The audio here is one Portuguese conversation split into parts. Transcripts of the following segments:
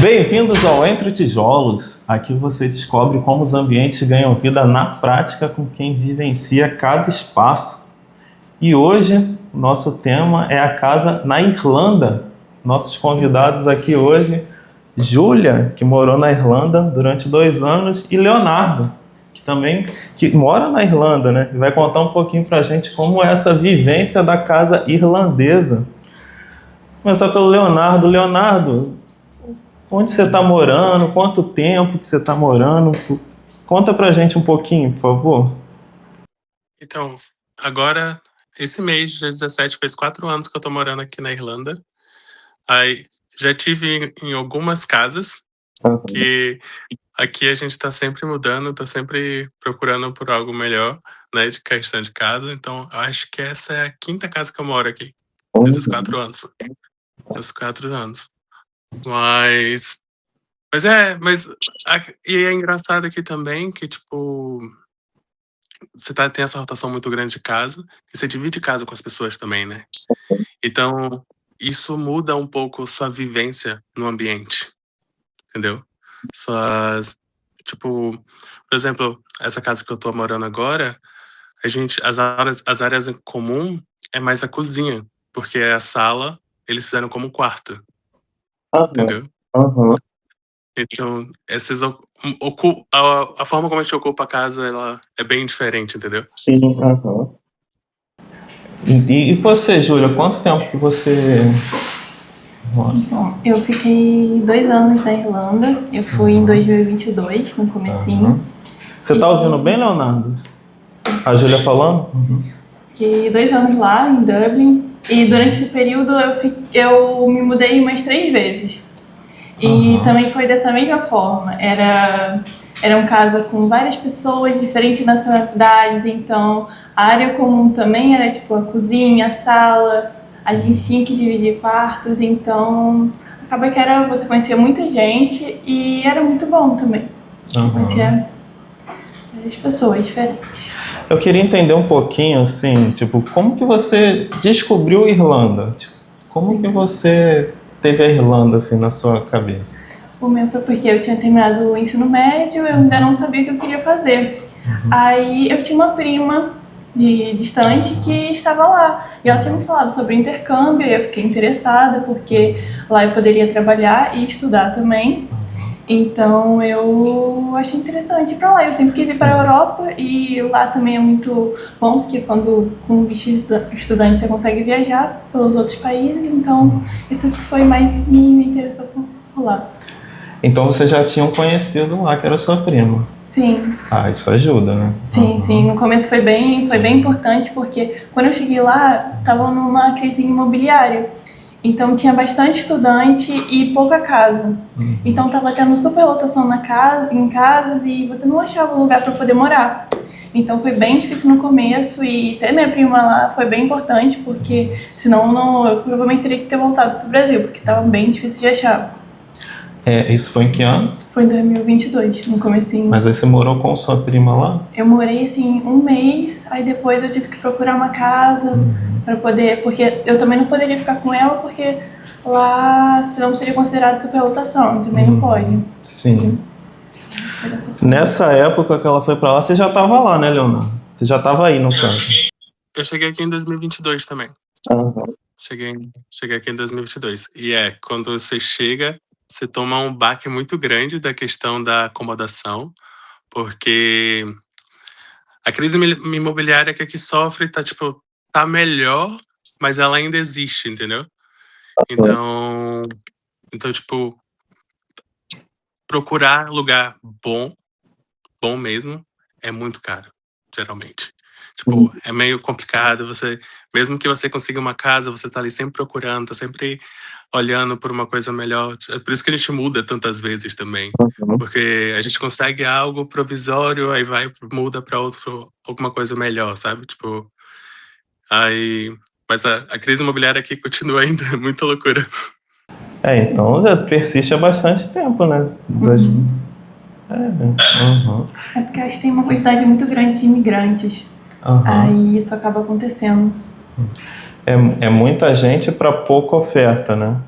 Bem-vindos ao Entre Tijolos. Aqui você descobre como os ambientes ganham vida na prática com quem vivencia cada espaço. E hoje, o nosso tema é a casa na Irlanda. Nossos convidados aqui hoje, Júlia, que morou na Irlanda durante 2 anos, e Leonardo, que mora na Irlanda, né? E vai contar um pouquinho pra gente como é essa vivência da casa irlandesa. Vou começar pelo Leonardo. Leonardo, onde você está morando? Quanto tempo que você está morando? Conta pra gente um pouquinho, por favor. Então, agora, esse mês, dia 17, fez 4 anos que eu tô morando aqui na Irlanda. Aí, já tive em algumas casas, que aqui a gente tá sempre mudando, tá sempre procurando por algo melhor, né, de questão de casa. Então, eu acho que essa é a 5ª casa que eu moro aqui, nesses 4 anos. Nesses 4 anos. E é engraçado aqui também que, tipo, tem essa rotação muito grande de casa e você divide casa com as pessoas também, né? Então, isso muda um pouco sua vivência no ambiente, entendeu? Tipo, por exemplo, essa casa que eu tô morando agora, as áreas em comum é mais a cozinha, porque a sala eles fizeram como quarto, entendeu? Então, a forma como a gente ocupa a casa, ela é bem diferente, entendeu? Sim, E você, Júlia, quanto tempo que você mora? Bom, eu fiquei 2 anos na Irlanda. Eu fui em 2022, no comecinho. Você tá ouvindo bem, Leonardo? A Júlia falando? Fiquei 2 anos lá, em Dublin. E durante esse período eu me mudei umas 3 vezes. E também foi dessa mesma forma. Era uma casa com várias pessoas, diferentes nacionalidades, então a área comum também era tipo a cozinha, a sala, a gente tinha que dividir quartos, então acaba que você conhecia muita gente e era muito bom também. Conhecia várias pessoas diferentes. Eu queria entender um pouquinho, assim, tipo, como que você descobriu Irlanda? Tipo, como que você teve a Irlanda, assim, na sua cabeça? O meu foi porque eu tinha terminado o ensino médio, eu ainda não sabia o que eu queria fazer. Aí eu tinha uma prima distante que estava lá. E ela tinha me falado sobre intercâmbio, e eu fiquei interessada, porque lá eu poderia trabalhar e estudar também. Então eu achei interessante ir pra lá. Eu sempre quis ir para a Europa e lá também é muito bom, porque quando com visto estudante você consegue viajar pelos outros países. Então isso que foi mais me interessou por lá. Então você já tinha conhecido lá, que era sua prima. Sim. Ah, isso ajuda, né? Sim. No começo foi bem importante, porque quando eu cheguei lá, tava numa crise imobiliária. Então tinha bastante estudante e pouca casa. Então tava tendo superlotação em casas e você não achava lugar para poder morar. Então foi bem difícil no começo e ter minha prima lá foi bem importante, porque senão eu provavelmente teria que ter voltado pro Brasil, porque tava bem difícil de achar. Isso foi em que ano? Foi em 2022, no comecinho. Mas aí você morou com sua prima lá? Eu morei, assim, 1 mês, aí depois eu tive que procurar uma casa para poder... Porque eu também não poderia ficar com ela, porque lá senão seria considerado superlotação, também não pode. Sim. Nessa época que ela foi pra lá, você já tava lá, né, Leonardo? Você já tava aí, no caso. Eu cheguei aqui em 2022 também. Cheguei aqui em 2022. E quando você chega, você toma um baque muito grande da questão da acomodação, porque a crise imobiliária que aqui sofre tá melhor, mas ela ainda existe, entendeu? Então, tipo, procurar lugar bom mesmo, é muito caro, geralmente. Tipo, é meio complicado, mesmo que você consiga uma casa, você tá ali sempre procurando, tá sempre olhando por uma coisa melhor. É por isso que a gente muda tantas vezes também. Porque a gente consegue algo provisório, aí muda pra alguma coisa melhor, sabe? Tipo, mas a crise imobiliária aqui continua ainda, muita loucura. Então já persiste há bastante tempo, né? É porque acho que tem uma quantidade muito grande de imigrantes. Aí isso acaba acontecendo. É muita gente para pouca oferta, né?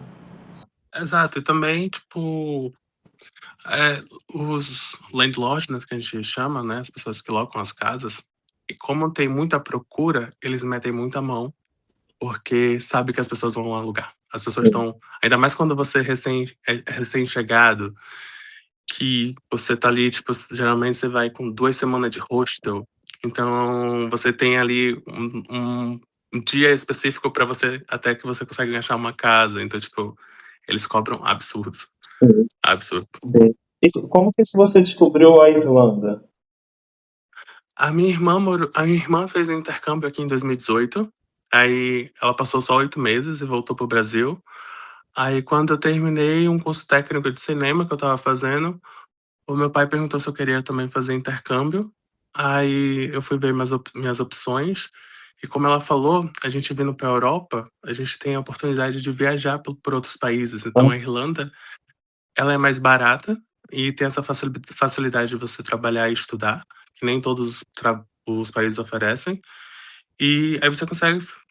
Exato, e também, tipo, os landlords, né, que a gente chama, né, as pessoas que locam as casas, e como tem muita procura, eles metem muita mão, porque sabe que as pessoas vão alugar. As pessoas estão, ainda mais quando você é recém-chegado, que você tá ali, tipo, geralmente você vai com 2 semanas de hostel, então você tem ali um dia específico para você, até que você consegue achar uma casa, então, tipo, eles cobram absurdos, Sim, absurdo. sim. E como que você descobriu a Irlanda? A minha irmã fez um intercâmbio aqui em 2018, aí ela passou só 8 meses e voltou pro Brasil. Aí quando eu terminei um curso técnico de cinema que eu estava fazendo, o meu pai perguntou se eu queria também fazer intercâmbio. Aí eu fui ver minhas opções. E como ela falou, a gente vindo para a Europa, a gente tem a oportunidade de viajar por outros países. Então a Irlanda, ela é mais barata e tem essa facilidade de você trabalhar e estudar, que nem todos os países oferecem. E aí você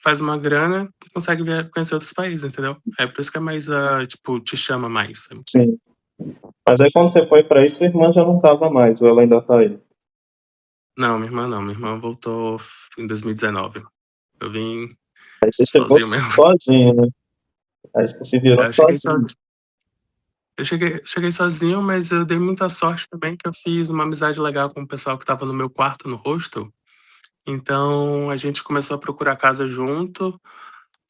faz uma grana e consegue conhecer outros países, entendeu? É por isso que é mais, tipo, te chama mais. Sim. Mas aí quando você foi pra isso, sua irmã já não tava mais, ou ela ainda tá aí? Não, minha irmã não. Minha irmã voltou em 2019. Eu vim Aí você chegou sozinho mesmo. sozinho, né? Aí você se virou Eu cheguei sozinho. cheguei sozinho, mas eu dei muita sorte também que eu fiz uma amizade legal com o pessoal que estava no meu quarto no hostel. Então a gente começou a procurar casa junto,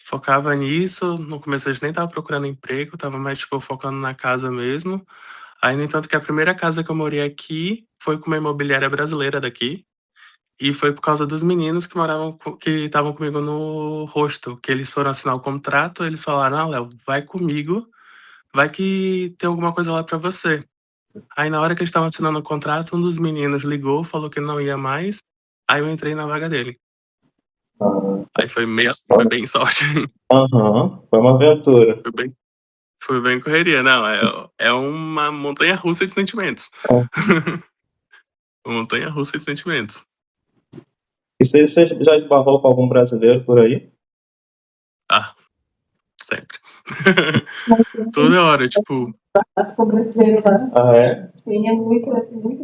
focava nisso. No começo a gente nem tava procurando emprego, tava mais tipo focando na casa mesmo. Aí, no entanto, que a primeira casa que eu morei aqui foi com uma imobiliária brasileira daqui. E foi por causa dos meninos que estavam comigo no hostel, que eles foram assinar o contrato, eles falaram: "Ah, Léo, vai comigo, vai que tem alguma coisa lá pra você". Aí na hora que eles estavam assinando o contrato, um dos meninos ligou, falou que não ia mais, aí eu entrei na vaga dele. Ah, Aí foi meio assim, foi bem sorte. aham, foi uma aventura. Foi bem correria, não, é uma montanha-russa de sentimentos. Ah. Uma montanha-russa de sentimentos. E você já esbarrou com algum brasileiro por aí? Ah, sempre. Toda hora, tipo, Com brasileiro lá. Ah, é? Sim, é muito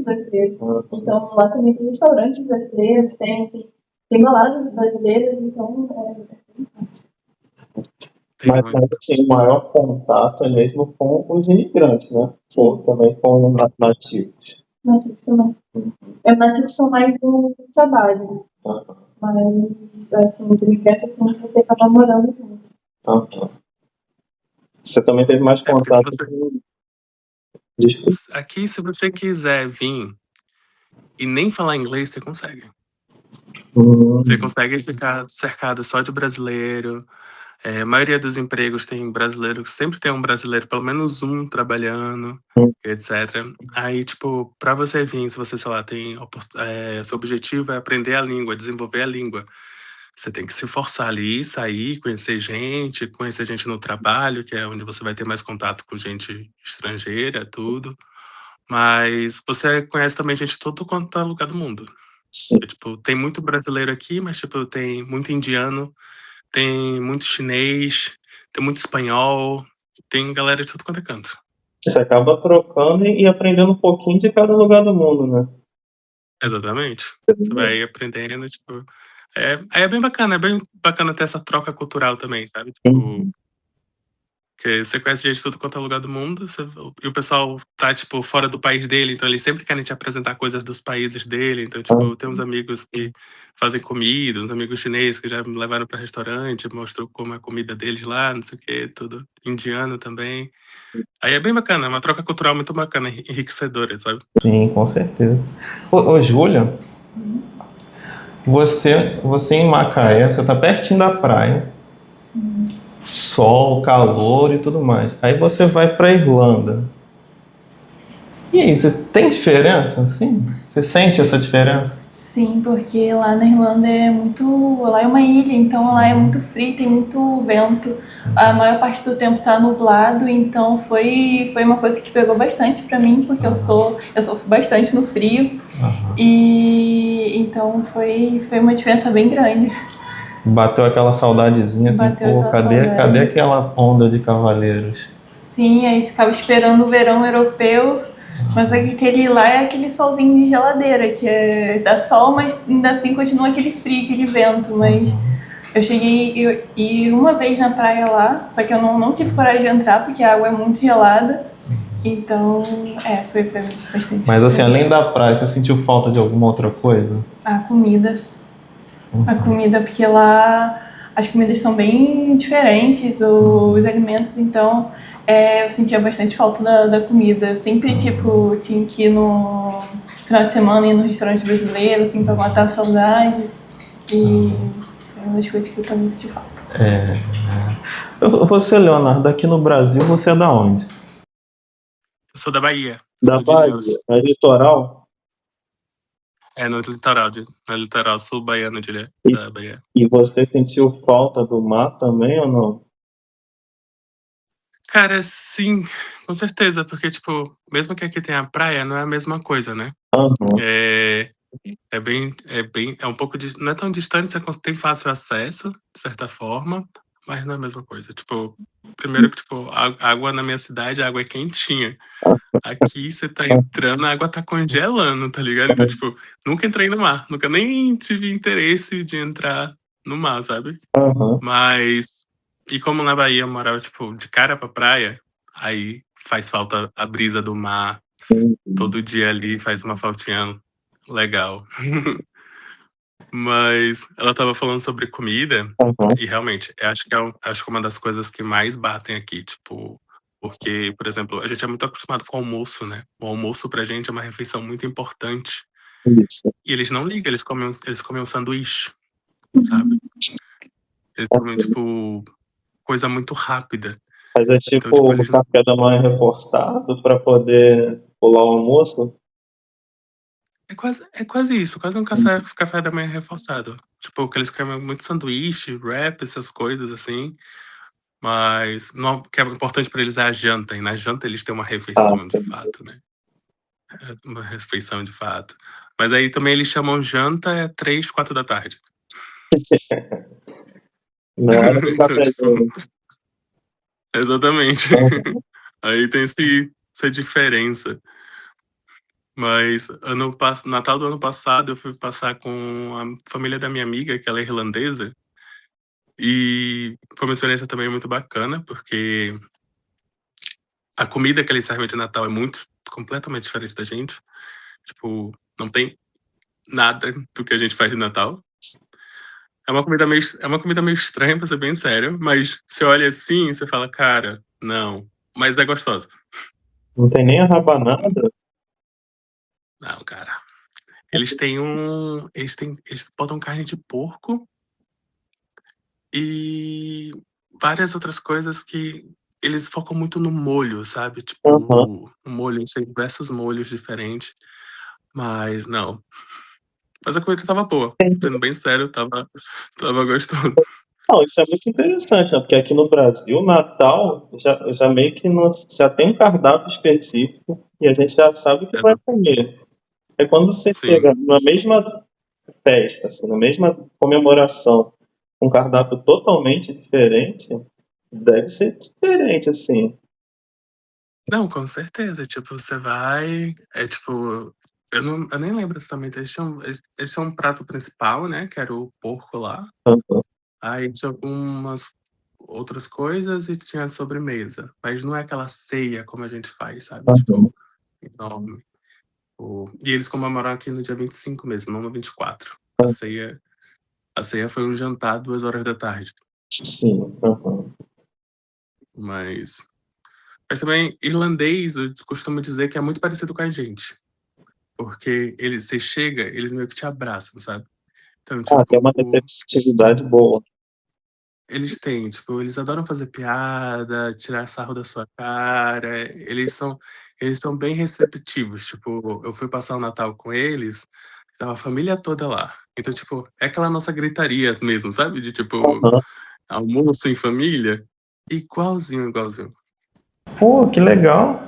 brasileiro. Então, lá também tem restaurantes brasileiros, tem baladas brasileiras, então tem Mas muito. assim, o maior contato é mesmo com os imigrantes, né? Ou também com os nativos. nativos também. Nativos são mais um trabalho, mas assim, os imigrantes assim, você acaba morando junto. Aham. Você também teve mais É porque contato com... Desculpa. aqui, se você quiser vir e nem falar inglês, você consegue. Você consegue ficar cercado só de brasileiro. A maioria dos empregos tem brasileiro, sempre tem um brasileiro, pelo menos um trabalhando, etc. Aí, tipo, pra você vir, se você, sei lá, seu objetivo é aprender a língua, desenvolver a língua, você tem que se forçar ali, sair, conhecer gente no trabalho, que é onde você vai ter mais contato com gente estrangeira, tudo. Mas você conhece também gente de todo quanto é lugar do mundo. Sim. Tipo, tem muito brasileiro aqui, mas, tipo, tem muito indiano, tem muito chinês, tem muito espanhol, tem galera de tudo quanto é canto. Você acaba trocando e aprendendo um pouquinho de cada lugar do mundo, né? Exatamente. Você vai aprendendo, tipo... Aí é bem bacana ter essa troca cultural também, sabe? Tipo, porque você conhece gente de tudo quanto é lugar do mundo, e o pessoal tá, tipo, fora do país dele, então eles sempre querem te apresentar coisas dos países dele. Então, tipo, tem uns amigos que fazem comida, uns amigos chineses que já me levaram pra restaurante, mostrou como é a comida deles lá, não sei o que, tudo. Indiano também. Aí é bem bacana, é uma troca cultural muito bacana, enriquecedora, sabe? Sim, com certeza. Ô Júlia, você em Macaé, você tá pertinho da praia. Sol, calor e tudo mais. Aí você vai para Irlanda. E aí, você tem diferença? Sim? Você sente essa diferença? Sim, porque lá na Irlanda lá é uma ilha, então lá é muito frio, tem muito vento. A maior parte do tempo tá nublado, então foi uma coisa que pegou bastante pra mim, porque eu sofro bastante no frio. E então foi uma diferença bem grande. Bateu aquela saudadezinha assim, pô, cadê aquela onda de cavaleiros? Sim, aí ficava esperando o verão europeu, mas aquele lá é aquele solzinho de geladeira, que dá sol, mas ainda assim continua aquele frio, aquele vento, mas eu cheguei e uma vez na praia lá, só que eu não tive coragem de entrar porque a água é muito gelada, então foi bastante. Mas assim, além da praia, você sentiu falta de alguma outra coisa? A comida. A comida, porque lá as comidas são bem diferentes, os alimentos, então eu sentia bastante falta da comida. Sempre, tipo, tinha que ir no final de semana, ir no restaurante brasileiro, assim, pra matar a saudade. E foi uma das coisas que eu também senti falta. Você, Leonardo, aqui no Brasil, você é da onde? Eu sou da Bahia. Da Bahia? É litoral? No litoral sul baiano da Bahia. E você sentiu falta do mar também ou não? Cara, sim, com certeza, porque, tipo, mesmo que aqui tenha praia, não é a mesma coisa, né? É um pouco não é tão distante, você tem fácil acesso, de certa forma, mas não é a mesma coisa. Tipo, primeiro que, tipo, a água na minha cidade, a água é quentinha. Aqui você tá entrando, a água tá congelando, tá ligado? Então, tipo, nunca entrei no mar, nunca nem tive interesse de entrar no mar, sabe? Mas, e como na Bahia eu morava, tipo, de cara pra praia, aí faz falta a brisa do mar, todo dia ali faz uma faltinha legal. Mas ela tava falando sobre comida, e realmente, acho que uma das coisas que mais batem aqui, tipo, porque, por exemplo, a gente é muito acostumado com o almoço, né? O almoço pra gente é uma refeição muito importante. Isso. E eles não ligam, eles comem um sanduíche, sabe? Eles comem, tipo, coisa muito rápida. Mas é tipo, então, o café da manhã reforçado pra poder pular o almoço? É quase isso, quase um café da manhã reforçado. Tipo, que eles comem muito sanduíche, wrap, essas coisas assim. Mas não, o que é importante pra eles é a janta, e na janta eles têm uma refeição de fato, né? Uma refeição de fato. Mas aí também eles chamam janta 3, 4 da tarde. Não era do cafezinho. Exatamente. Aí tem essa diferença. Mas Natal do ano passado eu fui passar com a família da minha amiga, que ela é irlandesa. E foi uma experiência também muito bacana, porque a comida que eles servem de Natal é completamente diferente da gente. Tipo, não tem nada do que a gente faz de Natal. É uma comida meio estranha, pra ser bem sério, mas você olha assim e você fala, cara, não, mas é gostosa. Não tem nem a rabanada? Não, cara. Eles botam carne de porco e várias outras coisas que eles focam muito no molho, sabe? Tipo, o molho, tem diversos molhos diferentes, mas não. Mas a comida tava boa, sendo bem sério, tava gostoso. Não, isso é muito interessante, né? Porque aqui no Brasil, Natal já meio que já tem um cardápio específico e a gente já sabe o que vai comer. É quando você chega na mesma festa, assim, na mesma comemoração, um cardápio totalmente diferente, deve ser diferente, assim. Não, com certeza. Tipo, você vai. Tipo. Eu nem lembro exatamente. Eles tinham um prato principal, né? Que era o porco lá. Aí tinha algumas outras coisas e tinha a sobremesa. Mas não é aquela ceia como a gente faz, sabe? Tipo, enorme. E eles comemoraram aqui no dia 25 mesmo, não no 24. A ceia foi um jantar 2 horas da tarde. Sim. Mas também, irlandês, eu costumo dizer que é muito parecido com a gente. Porque você chega, eles meio que te abraçam, sabe? Então, tipo, tem uma receptividade boa. Eles têm, tipo, eles adoram fazer piada, tirar sarro da sua cara. Eles são bem receptivos. Tipo, eu fui passar o Natal com eles, tava a família toda lá. Então, tipo, é aquela nossa gritaria mesmo, sabe? De tipo, almoço em família. Igualzinho. Pô, que legal.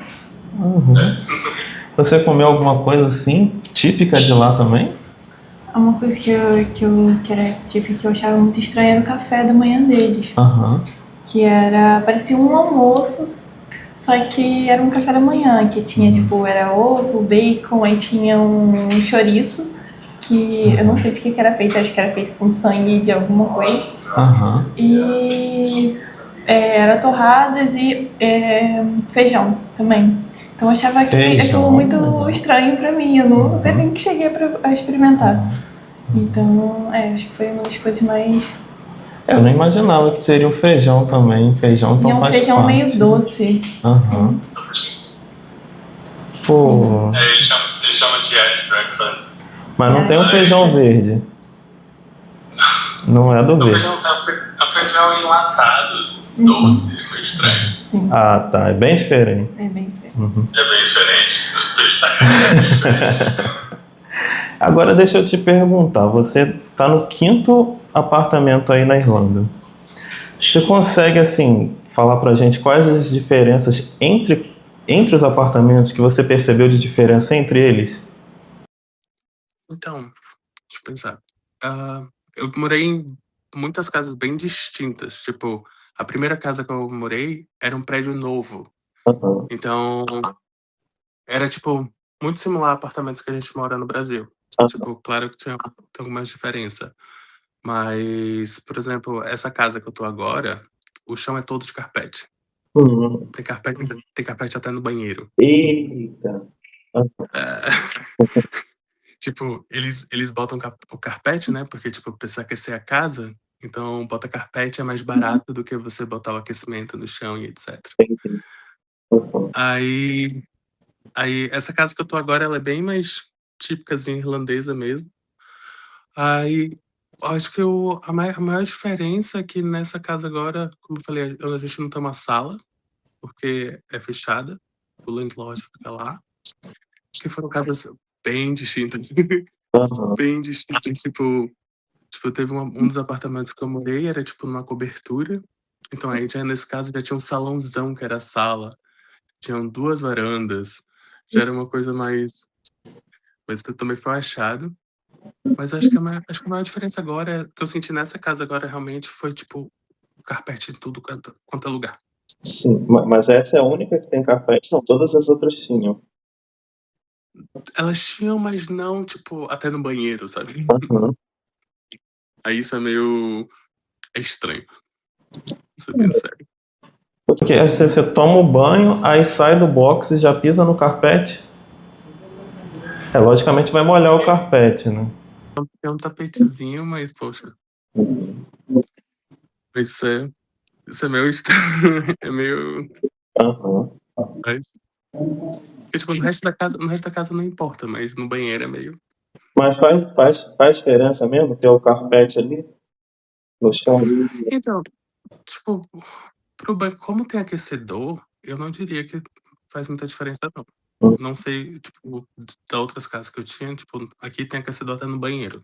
Você comeu alguma coisa assim, típica de lá também? Uma coisa que era típica, que eu achava muito estranha, era o café da manhã deles. Que parecia um almoço, Só que era um café da manhã, que tinha, tipo, era ovo, bacon, aí tinha um chouriço, que eu não sei de que era feito, acho que era feito com sangue de alguma coisa. E era torradas e feijão também. Então eu achava aquilo muito estranho pra mim, eu não até nem que cheguei a experimentar. Então, acho que foi uma das coisas mais... Eu não imaginava que seria o feijão também. Feijão então faz parte. E um feijão meio doce. Pô. Eles chamam de ice breakfast. Mas não tem um feijão verde. Não é do verde. É um feijão enlatado, doce, foi estranho. Sim. Ah, tá. É bem diferente. É bem diferente. É bem diferente. Agora deixa eu te perguntar, você tá no 5º apartamento aí na Irlanda. Você consegue, assim, falar pra gente quais as diferenças entre os apartamentos que você percebeu de diferença entre eles? Então, deixa eu pensar. Eu morei em muitas casas bem distintas. Tipo, a primeira casa que eu morei era um prédio novo. Então, era, tipo, muito similar a apartamentos que a gente mora no Brasil. Tipo, claro que tem algumas diferenças. Mas, por exemplo, essa casa que eu tô agora, o chão é todo de carpete. Tem carpete até no banheiro. Eita! Tipo, eles botam o carpete, né? Porque, tipo, precisa aquecer a casa. Então, bota carpete é mais barato do que você botar o aquecimento no chão e etc. Aí, essa casa que eu tô agora, ela é bem mais típicazinha irlandesa mesmo. Aí, acho que a maior diferença é que nessa casa agora, como eu falei, a gente não tem uma sala, porque é fechada. O landlord fica lá. Que foram casas bem distintas. Bem distintas. Tipo, teve um dos apartamentos que eu morei, era tipo numa cobertura. Então aí já nesse caso já tinha um salãozão que era a sala. Tinham 2 varandas. Já era uma coisa mais... Mas que também foi achado. Mas acho que a maior diferença agora, que eu senti nessa casa agora realmente foi tipo carpete em tudo quanto é lugar. Sim, mas essa é a única que tem carpete? Não, todas as outras tinham. Elas tinham, mas não, tipo, até no banheiro, sabe? Aí isso é meio... É estranho. Isso é bem sério. Porque você toma o banho, aí sai do box e já pisa no carpete? Logicamente vai molhar o carpete, né? Tem um tapetezinho, mas, poxa... Isso é meio estranho. É meio... Mas... Porque, tipo, no resto da casa não importa, mas no banheiro é meio... Mas faz diferença mesmo ter o carpete ali no chão? Então, tipo, pro banho, como tem aquecedor, eu não diria que faz muita diferença, não. Não sei, tipo, das outras casas que eu tinha, tipo, aqui tem aquecedor até no banheiro.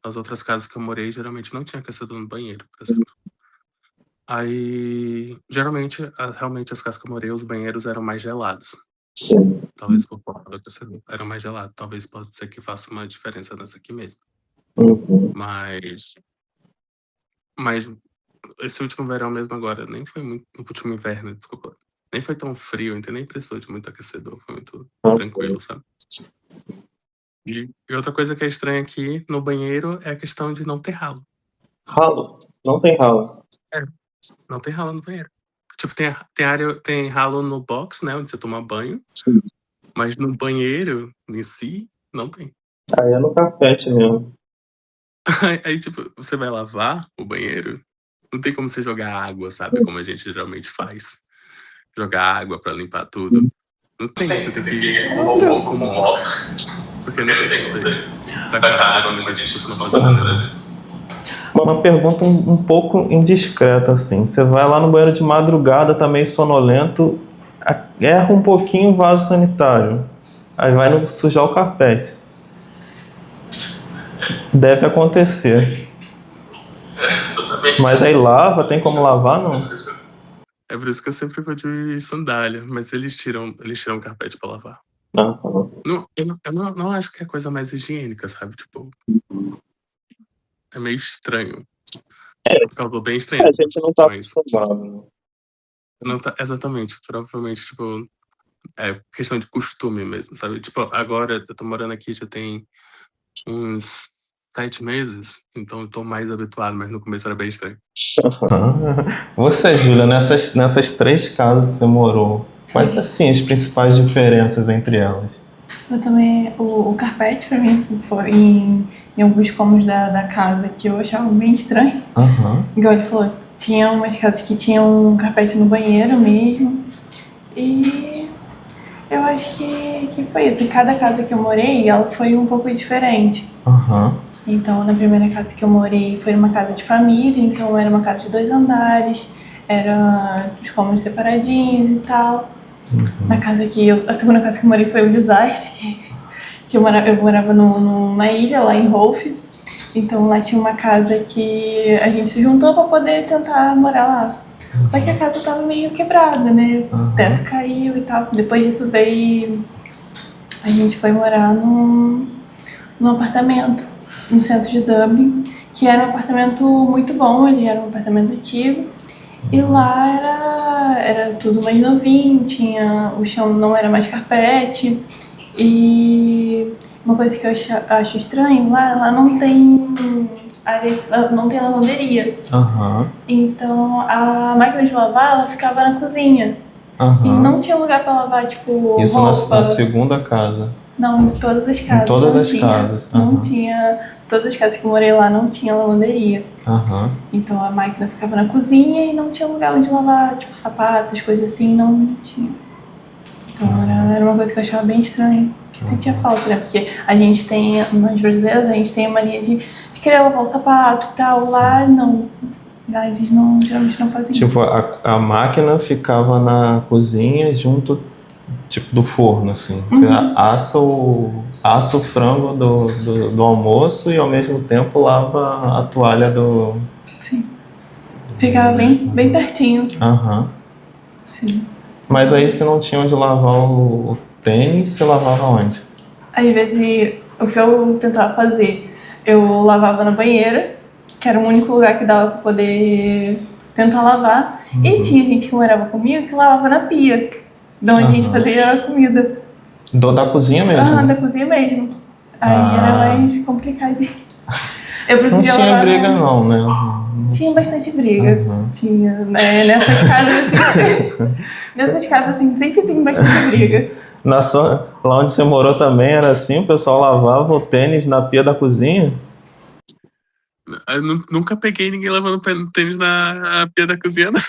Nas outras casas que eu morei, geralmente não tinha aquecedor no banheiro, por exemplo. Aí, geralmente, realmente as casas que eu morei, os banheiros eram mais gelados. Sim. Talvez por conta do aquecedor. Eram mais gelados. Talvez possa ser que faça uma diferença nessa aqui mesmo. Mas esse último verão mesmo agora, nem foi muito... No último inverno, desculpa. Nem foi tão frio, então nem precisou de muito aquecedor. Foi muito tranquilo, sabe? E outra coisa que é estranha aqui no banheiro é a questão de não ter ralo. Ralo? Não tem ralo? Não tem ralo no banheiro. Tipo, tem ralo no box, né? Onde você toma banho. Sim. Mas no banheiro, em si, não tem. Aí é no carpete mesmo. Aí, tipo, você vai lavar o banheiro, não tem como você jogar água, sabe? Como a gente geralmente faz. Jogar água pra limpar tudo. Não tem, você tem que ir com o mop. Porque não tem como você tacar água no gente costuma fazer no Brasil. Uma pergunta um pouco indiscreta, assim. Você vai lá no banheiro de madrugada, tá meio sonolento, erra um pouquinho o vaso sanitário. Aí vai sujar o carpete. Deve acontecer. Mas aí lava, tem como lavar, não? É por isso que eu sempre vou de sandália, mas eles tiram o carpete pra lavar. Eu não acho que é a coisa mais higiênica, sabe? Tipo, é meio estranho. Ficava bem estranho. A gente não tá acostumado. Não tá, exatamente, provavelmente, tipo, é questão de costume mesmo, sabe? Tipo, agora eu tô morando aqui já tem uns 7 meses, então eu tô mais habituado, mas no começo era bem estranho. Você, Júlia, nessas 3 casas que você morou, quais assim as principais diferenças entre elas? Eu também, o carpete pra mim foi em alguns cômodos da casa que eu achava bem estranho. Aham. Igual ele falou, tinha umas casas que tinham um carpete no banheiro mesmo. E eu acho que foi isso. E cada casa que eu morei, ela foi um pouco diferente. Aham. Então, na primeira casa que eu morei foi uma casa de família, então era uma casa de 2 andares, era os cômodos separadinhos e tal. Na casa a segunda casa que eu morei foi um desastre, que eu morava numa ilha lá em Rolfe, então lá tinha uma casa que a gente se juntou para poder tentar morar lá. Só que a casa tava meio quebrada, né? O teto caiu e tal. Depois disso a gente foi morar num apartamento no centro de Dublin, que era um apartamento muito bom, ele era um apartamento antigo. E lá era tudo mais novinho, o chão não era mais carpete. E uma coisa que eu acho estranho, lá não tem não tem lavanderia. Aham. Então a máquina de lavar, ela ficava na cozinha. E Aham. não tinha lugar pra lavar, tipo, Isso roupa. na segunda casa. Não, em todas as casas. Em todas não as tinha, casas. Não Aham. tinha. Todas as casas que eu morei lá não tinha lavanderia. Aham. Então a máquina ficava na cozinha e não tinha lugar onde lavar, tipo, sapatos, as coisas assim, não tinha. Então era uma coisa que eu achava bem estranha. Que sentia falta, né? Porque nós brasileiros, a gente tem a mania de querer lavar o sapato e tal. Lá não. Lá eles geralmente não fazem isso. Tipo, a máquina ficava na cozinha junto, tipo, do forno, assim. Você assa o frango do almoço e ao mesmo tempo lava a toalha do... Sim. Ficava bem pertinho. Aham. Sim. Mas aí se não tinha onde lavar o tênis, você lavava onde? Às vezes, o que eu tentava fazer, eu lavava na banheira, que era o único lugar que dava pra poder tentar lavar. E tinha gente que morava comigo que lavava na pia, de onde a gente fazia a comida. Da cozinha mesmo? Da cozinha mesmo. Aí era mais complicadinho. Eu Não preferia tinha lavar briga não, né? Tinha bastante briga. Tinha, né? Nessas casas assim, sempre tem bastante briga. Lá onde você morou também era assim? O pessoal lavava o tênis na pia da cozinha? Eu nunca peguei ninguém lavando tênis na pia da cozinha, não.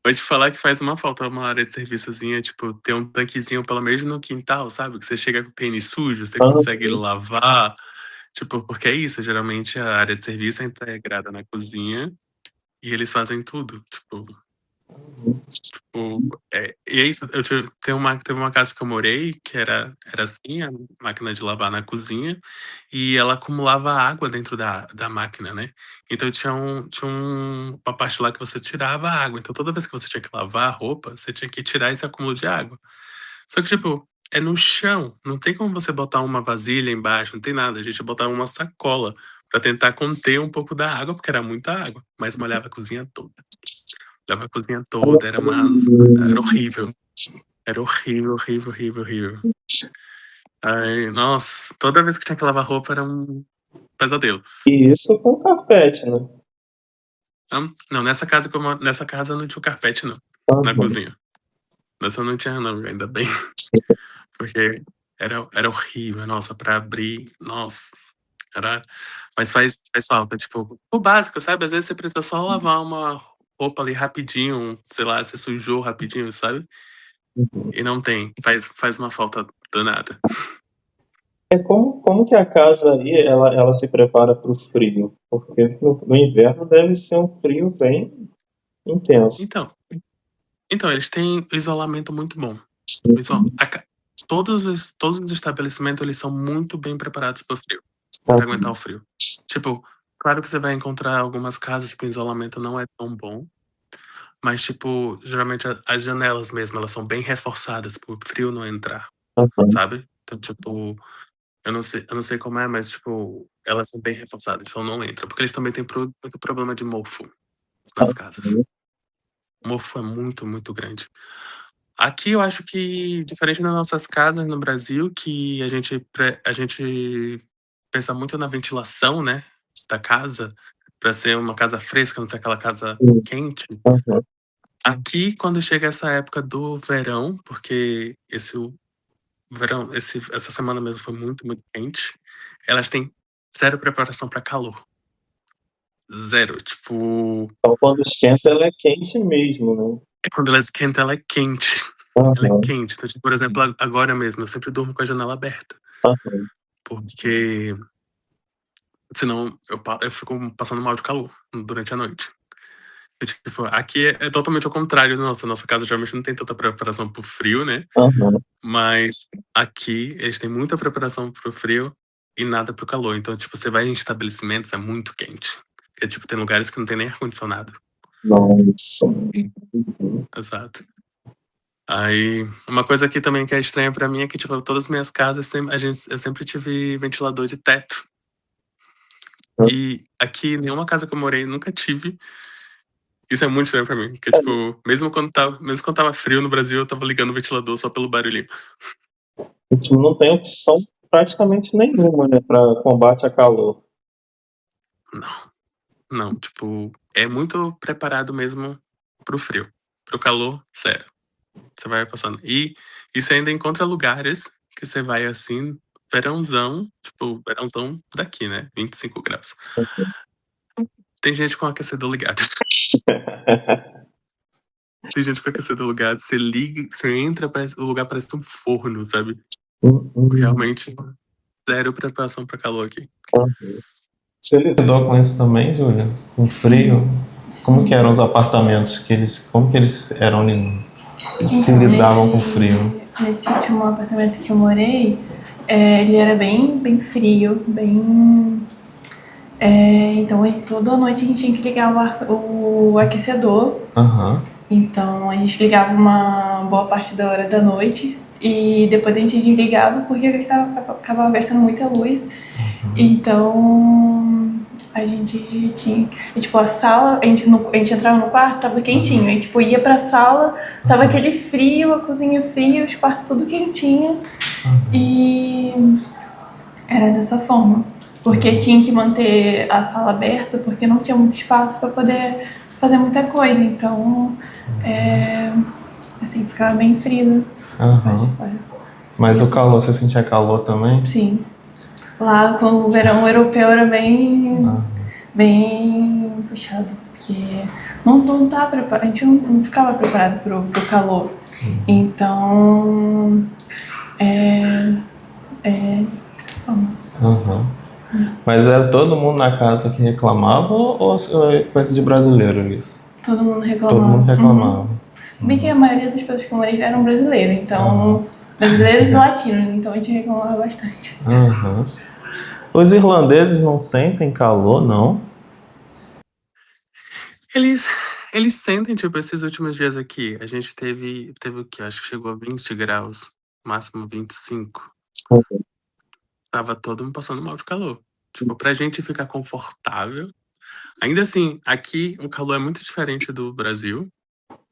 Vou te falar que faz uma falta uma área de serviçozinha, tipo, ter um tanquezinho pelo menos no quintal, sabe? Que você chega com o tênis sujo, você consegue lavar. Tipo, porque é isso, geralmente a área de serviço é integrada na cozinha e eles fazem tudo. E é isso. Teve uma casa que eu morei que era assim, a máquina de lavar na cozinha, e ela acumulava água dentro da máquina, né? Então uma parte lá que você tirava a água. Então toda vez que você tinha que lavar a roupa, você tinha que tirar esse acúmulo de água. Só que, tipo, é no chão. Não tem como você botar uma vasilha embaixo, não tem nada. A gente botava uma sacola pra tentar conter um pouco da água, porque era muita água, mas molhava a cozinha toda. Molhava a cozinha toda, era horrível. Era horrível, horrível, horrível, horrível. Ai, nossa, toda vez que tinha que lavar roupa era um pesadelo. E isso com carpete, né? Não, nessa casa não tinha o carpete, não. Na cozinha. Nessa não tinha, não, ainda bem. Porque era horrível, nossa, pra abrir, nossa. Mas faz falta, tipo, o básico, sabe? Às vezes você precisa só lavar uma roupa ali rapidinho, sei lá, você sujou rapidinho, sabe? E não tem. Faz uma falta danada. Como que a casa aí ela se prepara para o frio? Porque no inverno deve ser um frio bem intenso. Então, eles têm isolamento muito bom. Todos os estabelecimentos, eles são muito bem preparados para o frio, para aguentar o frio. Tipo, claro que você vai encontrar algumas casas que o isolamento não é tão bom, mas, tipo, geralmente as janelas mesmo, elas são bem reforçadas para o frio não entrar, sabe? Então, tipo, eu não sei como é, mas, tipo, elas são bem reforçadas, então não entra. Porque eles também têm muito problema de mofo nas casas. O mofo é muito, muito grande. Aqui eu acho que, diferente das nossas casas no Brasil, que a gente pensa muito na ventilação, né, da casa, para ser uma casa fresca, não ser aquela casa Sim. quente. Aham. Aqui, quando chega essa época do verão, porque essa semana mesmo foi muito, muito quente, elas têm zero preparação para calor. Zero. Tipo, Então, quando esquenta, ela é quente mesmo, né? quando ela esquenta, ela é quente. Ela é Aham. quente. Então, tipo, por exemplo, agora mesmo, eu sempre durmo com a janela aberta. Aham. Porque senão eu fico passando mal de calor durante a noite. E, tipo, aqui é totalmente ao contrário. Nossa casa geralmente não tem tanta preparação pro frio, né? Aham. Mas aqui eles têm muita preparação pro frio e nada pro calor. Então, tipo, você vai em estabelecimentos, é muito quente. Porque, tipo, tem lugares que não tem nem ar-condicionado. Nossa. Exato. Aí, uma coisa aqui também que é estranha pra mim é que, tipo, todas as minhas casas, eu sempre tive ventilador de teto. E aqui, nenhuma casa que eu morei, nunca tive. Isso é muito estranho pra mim. Porque, tipo, mesmo quando tava frio no Brasil, eu tava ligando o ventilador só pelo barulhinho. A gente não tem opção praticamente nenhuma, né, para combate a calor. Não, tipo, é muito preparado mesmo pro frio. Pro calor, sério. Você vai passando. E você ainda encontra lugares que você vai assim, verãozão, tipo, verãozão daqui, né? 25 graus. Tem gente com aquecedor ligado. Tem gente com aquecedor ligado. Você liga, você entra, o lugar parece um forno, sabe? Realmente, zero preparação pra calor aqui. Você lidou com isso também, Júlia? Com frio? Como que eram os apartamentos? Como que eles eram se lidavam com frio? Nesse último apartamento que eu morei, ele era bem frio, bem... então, toda noite a gente tinha que ligar o aquecedor. Aham. Então, a gente ligava uma boa parte da hora da noite e depois a gente desligava porque acabava gastando muita luz. Então, a gente tinha... tipo, a sala, a gente entrava no quarto, tava quentinho. Aí, tipo, ia pra sala, tava aquele frio, a cozinha fria, os quartos tudo quentinho. E era dessa forma. Porque tinha que manter a sala aberta, porque não tinha muito espaço pra poder fazer muita coisa. Então, assim, ficava bem frio. Mas o calor, você sentia calor também? Sim. Lá, com o verão europeu era bem puxado, porque não tá preparado, a gente não ficava preparado pro calor. Então, Mas era todo mundo na casa que reclamava ou é coisa de brasileiro isso? todo mundo reclamava. Todo mundo reclamava. Bem que a maioria das pessoas que eu morei eram brasileiros, então... brasileiros e latinos, então a gente reclamava bastante. Os irlandeses não sentem calor, não? Eles sentem, tipo, esses últimos dias aqui. A gente teve o que? Acho que chegou a 20 graus, máximo 25. Tava todo mundo passando mal de calor. Tipo, pra gente ficar confortável. Ainda assim, aqui o calor é muito diferente do Brasil.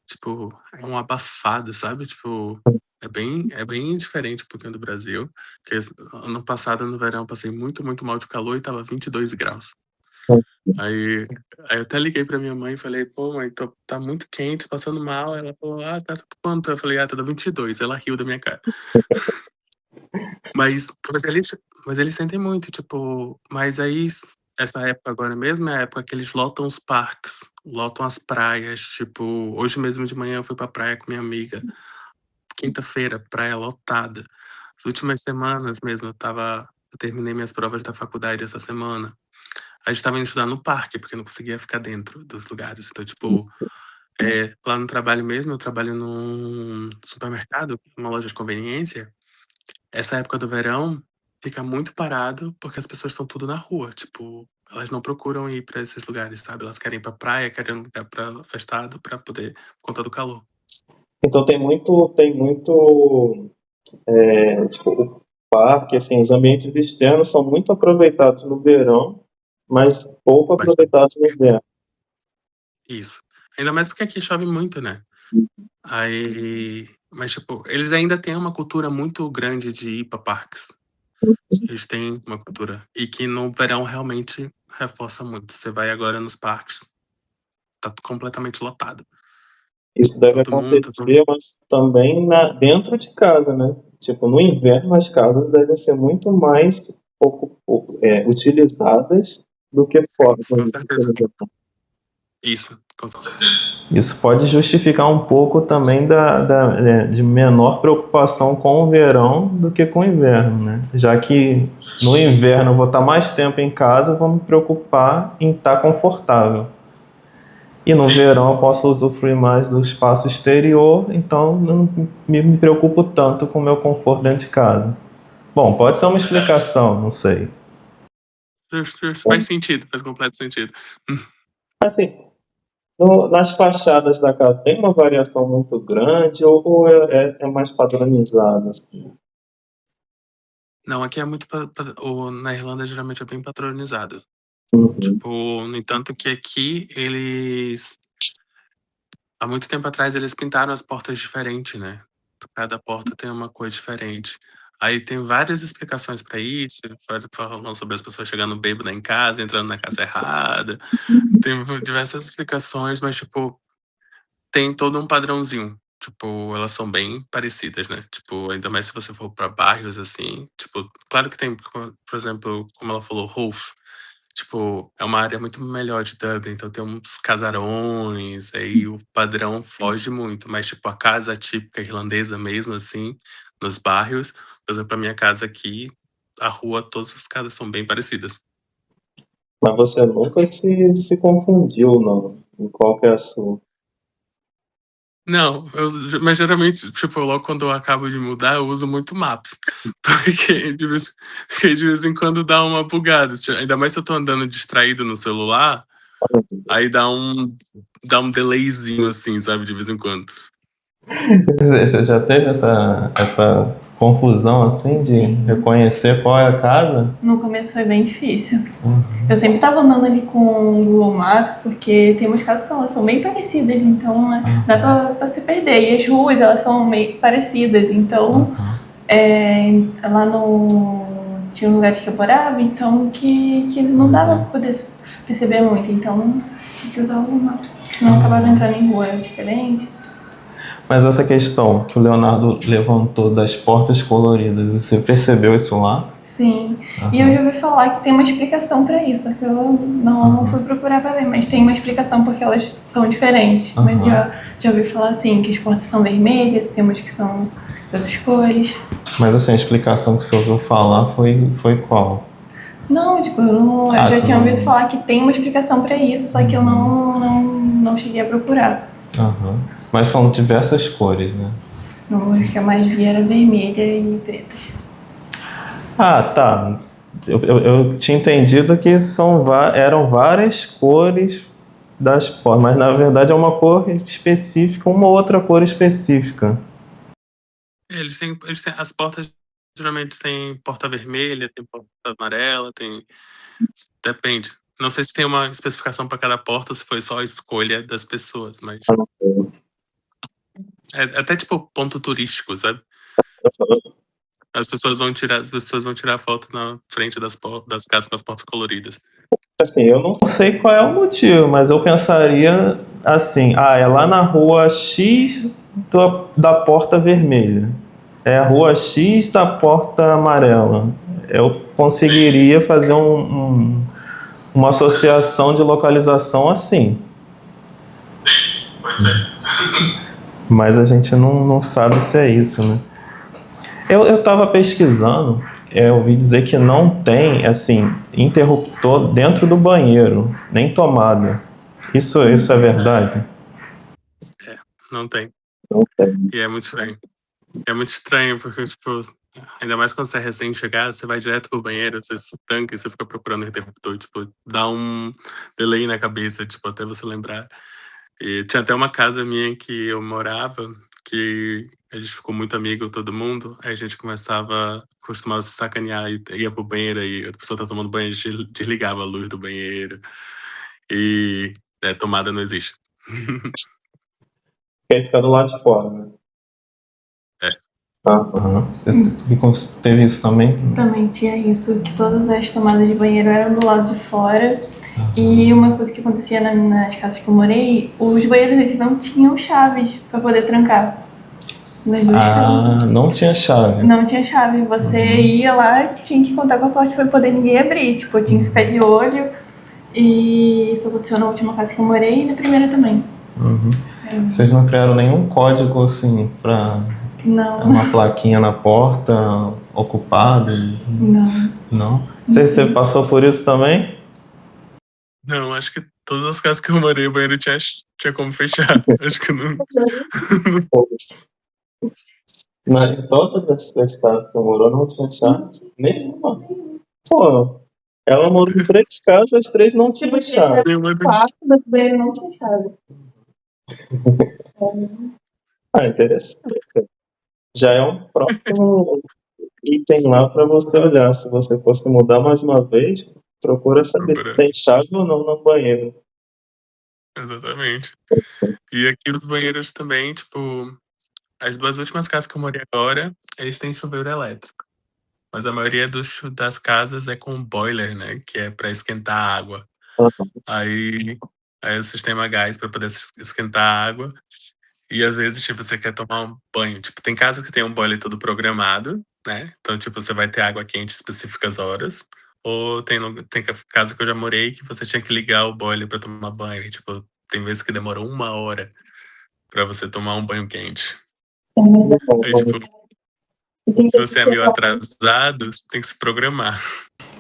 Tipo, é um abafado, sabe? Tipo, é bem diferente um pouquinho do Brasil. Porque ano passado, no verão, eu passei muito, muito mal de calor e tava 22 graus. Aí eu até liguei pra minha mãe e falei, pô, mãe, tá muito quente, passando mal. Ela falou, tá quanto? Eu falei, tá 22. Ela riu da minha cara. Mas eles sentem muito, tipo, mas aí, essa época agora mesmo é a época que eles lotam os parques, lotam as praias, tipo, hoje mesmo de manhã eu fui pra praia com minha amiga, quinta-feira, praia lotada. As últimas semanas mesmo, eu terminei minhas provas da faculdade essa semana. A gente tava indo estudar no parque, porque não conseguia ficar dentro dos lugares. Então, tipo, lá no trabalho mesmo, eu trabalho num supermercado, uma loja de conveniência. Essa época do verão fica muito parado, porque as pessoas estão tudo na rua. Tipo, elas não procuram ir pra esses lugares, sabe? Elas querem ir pra praia, querem um lugar afastado pra poder, por conta do calor. Então tem muito, tipo, o parque, assim, os ambientes externos são muito aproveitados no verão, mas pouco Bastante. aproveitados no inverno. Isso. Ainda mais porque aqui chove muito, né? Aí, mas tipo, eles ainda têm uma cultura muito grande de ir pra parques. Eles têm uma cultura. E que no verão realmente reforça muito. Você vai agora nos parques, tá completamente lotado. Isso deve Todo mundo, acontecer, mas também dentro de casa, né? Tipo, no inverno as casas devem ser muito mais utilizadas do que fora. com certeza. Isso, com certeza. Isso pode justificar um pouco também de menor preocupação com o verão do que com o inverno, né? Já que no inverno eu vou estar mais tempo em casa, eu vou me preocupar em estar confortável. E no verão eu posso usufruir mais do espaço exterior, então eu não me preocupo tanto com o meu conforto dentro de casa. Bom, pode ser uma explicação, não sei. Faz sentido, faz completo sentido. Assim, nas fachadas da casa tem uma variação muito grande ou é mais padronizado? Assim? Não, aqui é muito. Na Irlanda geralmente é bem patronizado. Tipo, no entanto que aqui eles. Há muito tempo atrás eles pintaram as portas diferentes, né? Cada porta tem uma cor diferente. Aí tem várias explicações pra isso, falando sobre as pessoas chegando bêbada em casa, entrando na casa errada. Tem diversas explicações, mas tipo, tem todo um padrãozinho. Tipo, elas são bem parecidas, né? Tipo, ainda mais se você for pra bairros assim. Tipo, claro que tem, por exemplo, como ela falou, Hove. Tipo, é uma área muito melhor de Dublin, então tem uns casarões, aí o padrão foge muito. Mas, tipo, a casa típica irlandesa mesmo, assim, nos bairros, por exemplo, a minha casa aqui, a rua, todas as casas são bem parecidas. Mas você nunca se confundiu, não, em qual que é a sua? Não, mas geralmente, tipo, logo quando eu acabo de mudar, eu uso muito Maps. Porque de vez em quando dá uma bugada. Ainda mais se eu tô andando distraído no celular, aí dá um delayzinho, assim, sabe, de vez em quando. Você já teve essa confusão assim de Sim. reconhecer qual é a casa? No começo foi bem difícil. Eu sempre tava andando ali com o Google Maps, porque tem umas casas que elas são bem parecidas, então dá pra se perder. E as ruas, elas são meio parecidas, então lá no... tinha um lugar que eu morava, então que não dava pra poder perceber muito, então tinha que usar o Google Maps, senão eu acabava entrando em rua diferente. Mas essa questão que o Leonardo levantou das portas coloridas, você percebeu isso lá? Sim, e eu já ouvi falar que tem uma explicação pra isso, só que eu não fui procurar pra ver, mas tem uma explicação porque elas são diferentes. Mas já ouvi falar assim, que as portas são vermelhas, tem umas que são de outras cores. Mas assim, a explicação que você ouviu falar foi qual? Não, tipo, eu já tinha ouvido falar que tem uma explicação pra isso, só que eu não cheguei a procurar. Mas são diversas cores, né? Não, acho que a mais vi era vermelha e preta. Ah, tá. Eu tinha entendido que eram várias cores das portas, mas na verdade é uma cor específica, uma outra cor específica. Eles têm as portas, geralmente tem porta vermelha, tem porta amarela, depende. Não sei se tem uma especificação para cada porta ou se foi só a escolha das pessoas, mas é até tipo ponto turístico, sabe? As pessoas vão tirar foto na frente das casas com as portas coloridas. Assim, eu não sei qual é o motivo, mas eu pensaria assim, é lá na rua X da porta vermelha. É a rua X da porta amarela. Eu conseguiria fazer uma associação de localização assim. Pois é. Mas a gente não sabe se é isso, né? Eu estava pesquisando, eu ouvi dizer que não tem, assim, interruptor dentro do banheiro, nem tomada. Isso é verdade? Não tem. Não tem. E é muito estranho. É muito estranho, porque, tipo, ainda mais quando você é recém-chegado, você vai direto pro banheiro, você se tranca e você fica procurando o interruptor, tipo, dá um delay na cabeça, tipo, até você lembrar. E tinha até uma casa minha que eu morava, que a gente ficou muito amigo, todo mundo, aí a gente costumava se sacanear e ia pro banheiro, aí a pessoa tá tomando banho, a gente desligava a luz do banheiro. E tomada não existe. Quem fica do lado de fora, né? É. Teve isso também? Também tinha isso, que todas as tomadas de banheiro eram do lado de fora. E uma coisa que acontecia nas casas que eu morei, os banheiros eles não tinham chaves para poder trancar. Nas duas casas. Não tinha chave. Não tinha chave. Você ia lá, tinha que contar com a sorte para poder ninguém abrir. Tipo, tinha que ficar de olho. E isso aconteceu na última casa que eu morei e na primeira também. Vocês não criaram nenhum código assim pra Não. uma plaquinha na porta, ocupado? Não. Não? Você passou por isso também? Não, acho que todas as casas que eu morei, o banheiro tinha como fechar. Acho que não. Em todas as casas que eu morou não tinha chave nenhuma. Pô, ela morou em 3 casas, as 3 não tinham chave. Quatro das banheiras não tinha chave. Interessante. Já é um próximo item lá para você olhar. Se você fosse mudar mais uma vez, procura saber se tem chave ou não no banheiro. Exatamente. E aqui os banheiros também, tipo, as 2 últimas casas que eu morei agora, eles têm chuveiro elétrico. Mas a maioria das casas é com boiler, né? Que é para esquentar a água. Aí o sistema a gás para poder esquentar a água. E às vezes, tipo, você quer tomar um banho. Tipo, tem casas que tem um boiler todo programado, né? Então, tipo, você vai ter água quente específicas horas. Ou tem casa que eu já morei que você tinha que ligar o boiler para tomar banho. E, tipo, tem vezes que demora 1 hora para você tomar um banho quente. Aí, tipo, se você é meio atrasado, você tem que se programar.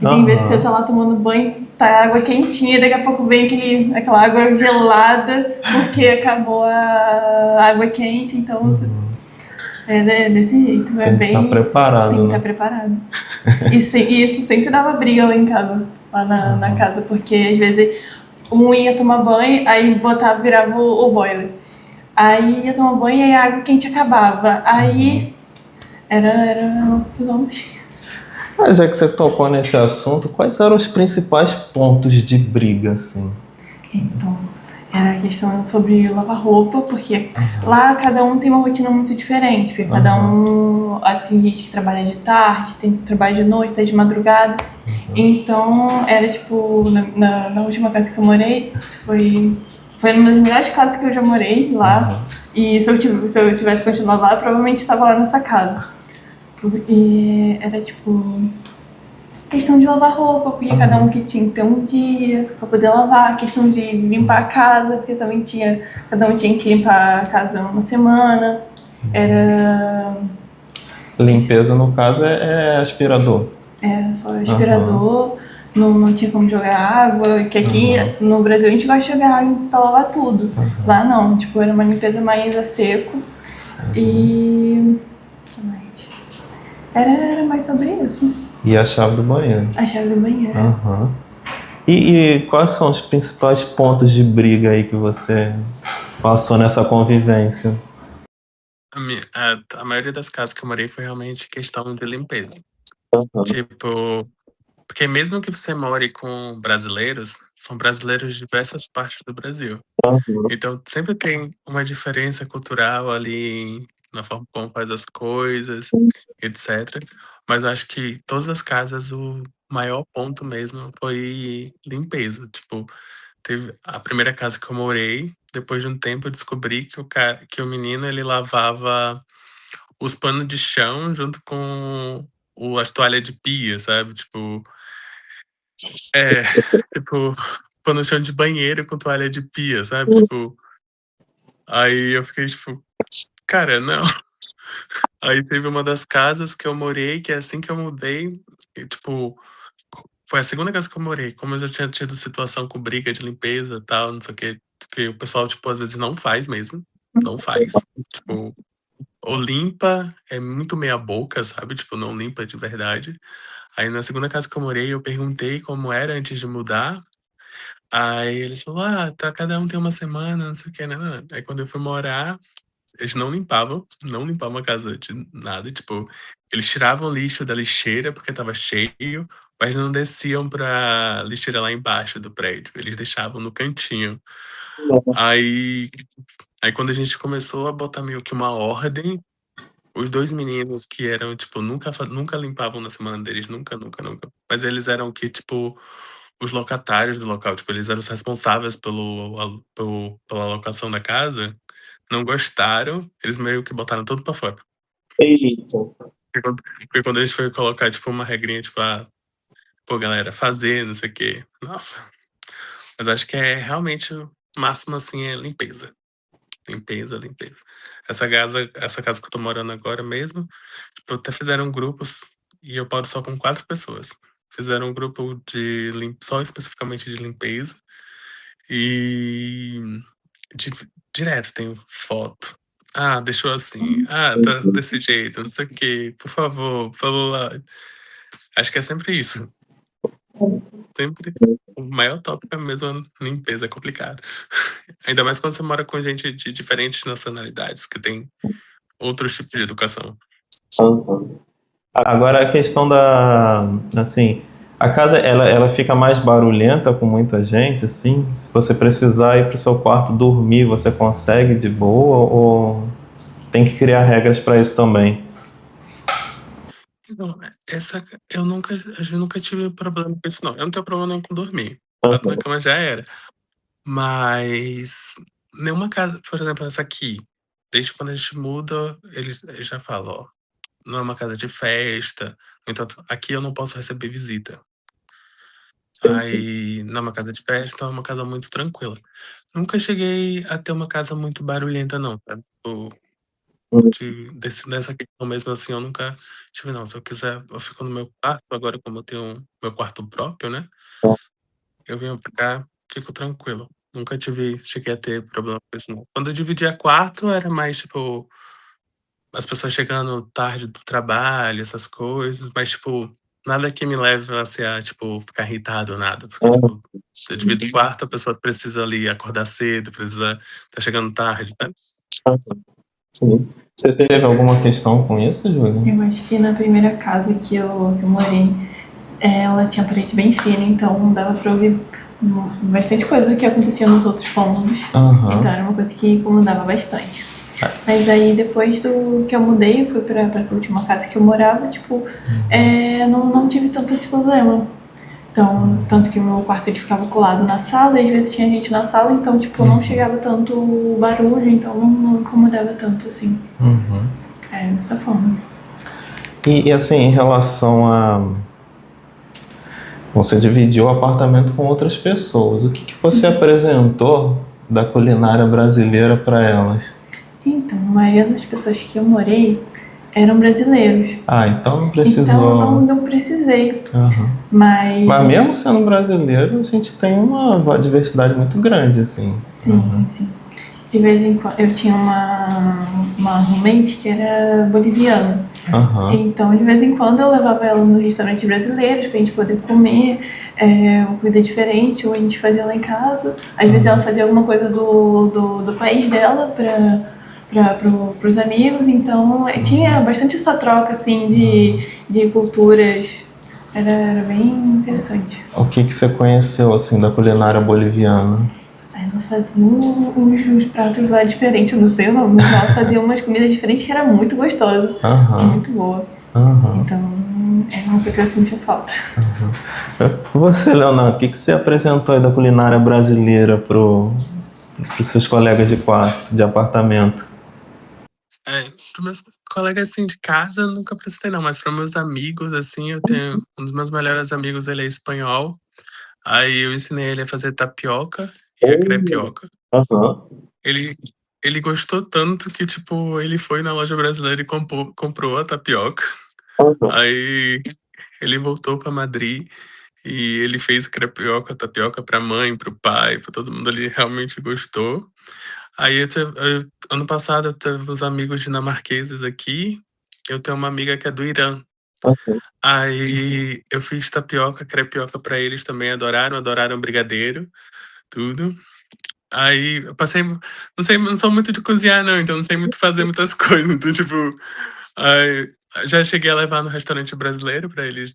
E tem vezes que você tá lá tomando banho, tá água quentinha, daqui a pouco vem aquela água gelada, porque acabou a água quente, então é desse jeito. Tem que estar preparado. Tem que estar preparado. E isso sempre dava briga lá em casa, lá na casa, porque às vezes um ia tomar banho, aí virava o boiler. Aí ia tomar banho e a água quente acabava. Aí era uma confusão. Já que você tocou nesse assunto, quais eram os principais pontos de briga, assim? Então, era a questão sobre lavar roupa, porque lá cada um tem uma rotina muito diferente, porque cada um... Tem gente que trabalha de tarde, tem que trabalhar de noite, tá de madrugada. Então, era tipo, na última casa que eu morei, foi uma das melhores casas que eu já morei lá. E se eu tivesse continuado lá, eu provavelmente estava lá nessa casa. E era tipo questão de lavar roupa, porque cada um que tinha que ter um dia para poder lavar, questão de limpar a casa, porque também cada um tinha que limpar a casa uma semana. Era limpeza no caso é aspirador. É, só aspirador, não tinha como jogar água, que aqui no Brasil a gente gosta de jogar água pra lavar tudo. Lá não, tipo, era uma limpeza mais a seco. E era mais sobre isso. E a chave do banheiro. A chave do banheiro. E quais são os principais pontos de briga aí que você passou nessa convivência? A maioria das casas que eu morei foi realmente questão de limpeza. Tipo, porque mesmo que você more com brasileiros, são brasileiros de diversas partes do Brasil. Então sempre tem uma diferença cultural ali na forma como faz as coisas, etc. Mas eu acho que todas as casas o maior ponto mesmo foi limpeza. Tipo, teve a primeira casa que eu morei, depois de um tempo eu descobri que o menino ele lavava os panos de chão junto com as toalhas de pia, sabe? Tipo, pano de chão de banheiro com toalha de pia, sabe? Tipo, aí eu fiquei tipo, cara, não. Aí teve uma das casas que eu morei, que assim que eu mudei, tipo, foi a segunda casa que eu morei. Como eu já tinha tido situação com briga de limpeza e tal, não sei o que o pessoal, tipo, às vezes não faz mesmo. Não faz. Tipo, ou limpa, é muito meia boca, sabe? Tipo, não limpa de verdade. Aí na segunda casa que eu morei, eu perguntei como era antes de mudar. Aí eles falaram, cada um tem uma semana, não sei o que, né? Aí quando eu fui morar, eles não limpavam a casa de nada, tipo, eles tiravam o lixo da lixeira porque tava cheio, mas não desciam pra lixeira lá embaixo do prédio, eles deixavam no cantinho. Aí quando a gente começou a botar meio que uma ordem, os 2 meninos que eram, tipo, nunca limpavam na semana deles, nunca. Mas eles eram que, tipo, os locatários do local, tipo, eles eram os responsáveis pela alocação da casa, não gostaram, eles meio que botaram tudo pra fora. Eita. Porque quando a gente foi colocar, tipo, uma regrinha, tipo, pô, galera, fazer, não sei o quê. Nossa. Mas acho que é realmente o máximo, assim, é limpeza. Limpeza. Essa casa que eu tô morando agora mesmo, tipo, até fizeram grupos e eu moro só com 4 pessoas. Fizeram um grupo só especificamente de limpeza e direto tem foto. Deixou assim. Tá desse jeito, não sei o quê. Por favor, lá. Acho que é sempre isso. Sempre. O maior tópico é mesmo a limpeza, é complicado. Ainda mais quando você mora com gente de diferentes nacionalidades, que tem outros tipos de educação. Agora a questão assim, a casa ela fica mais barulhenta com muita gente, assim? Se você precisar ir para o seu quarto dormir, você consegue de boa ou tem que criar regras para isso também? Não, a gente nunca tive problema com isso, não. Eu não tenho problema nenhum com dormir. Bato na cama já era. Mas nenhuma casa, por exemplo, essa aqui, desde quando a gente muda, eles já falam, ó, não é uma casa de festa, no entanto, aqui eu não posso receber visita. Aí, não é uma casa de festa, então é uma casa muito tranquila. Nunca cheguei a ter uma casa muito barulhenta, não, sabe? Dessa questão mesmo assim, eu nunca tive, não. Se eu quiser, eu fico no meu quarto, agora como eu tenho meu quarto próprio, né? Eu venho pra cá, fico tranquilo. Nunca cheguei a ter problema com isso, não. Quando eu dividia quarto, era mais, tipo, as pessoas chegando tarde do trabalho, essas coisas, mas, tipo, nada que me leve tipo, ficar irritado ou nada. Porque, tipo, se eu divido quarto, a pessoa precisa ali acordar cedo, precisa tá chegando tarde, tá? Sim. Você teve alguma questão com isso, Júlia? Eu acho que na primeira casa que eu morei, ela tinha parede bem fina, então dava pra ouvir bastante coisa que acontecia nos outros cômodos. Então era uma coisa que incomodava bastante. Mas aí depois que eu mudei, eu fui pra essa última casa que eu morava, tipo, não tive tanto esse problema. Então, tanto que o meu quarto ele ficava colado na sala, e às vezes tinha gente na sala, então, tipo, não chegava tanto barulho, então não incomodava tanto, assim. Dessa forma. E assim, em relação a... Você dividiu o apartamento com outras pessoas. O que você apresentou da culinária brasileira para elas? Então, a maioria das pessoas que eu morei eram brasileiros. Então não precisou. Então não precisei. Mas mesmo sendo brasileiro, a gente tem uma diversidade muito grande, assim. Sim. De vez em quando eu tinha uma roommate que era boliviana. Então, de vez em quando eu levava ela no restaurante brasileiro pra gente poder comer comida diferente, ou a gente fazia lá em casa. Às vezes ela fazia alguma coisa do país dela pros amigos, então tinha bastante essa troca assim de culturas. Era bem interessante. O que você conheceu assim da culinária boliviana? Ela fazia uns pratos lá diferentes, eu não sei o nome, mas ela fazia umas comidas diferentes que era muito gostosa. Muito boa. Então, é uma coisa que eu sentia falta. Você, Leonardo, o que você apresentou aí da culinária brasileira pros seus colegas de quarto, de apartamento? Para meus colegas, assim, de casa, eu nunca apresentei, não. Mas para meus amigos, assim, eu tenho... Um dos meus melhores amigos, ele é espanhol. Aí eu ensinei ele a fazer tapioca e a crepioca. Ele gostou tanto que, tipo, ele foi na loja brasileira e comprou a tapioca. Aí ele voltou pra Madrid e ele fez tapioca pra mãe, pro pai, pra todo mundo. Ele realmente gostou. Aí ano passado eu teve uns amigos dinamarqueses aqui. Eu tenho uma amiga que é do Irã. Aí eu fiz crepioca pra eles também, adoraram brigadeiro, tudo. Aí eu passei, não sou muito de cozinhar não, então não sei muito fazer muitas coisas, então tipo, aí, já cheguei a levar no restaurante brasileiro pra eles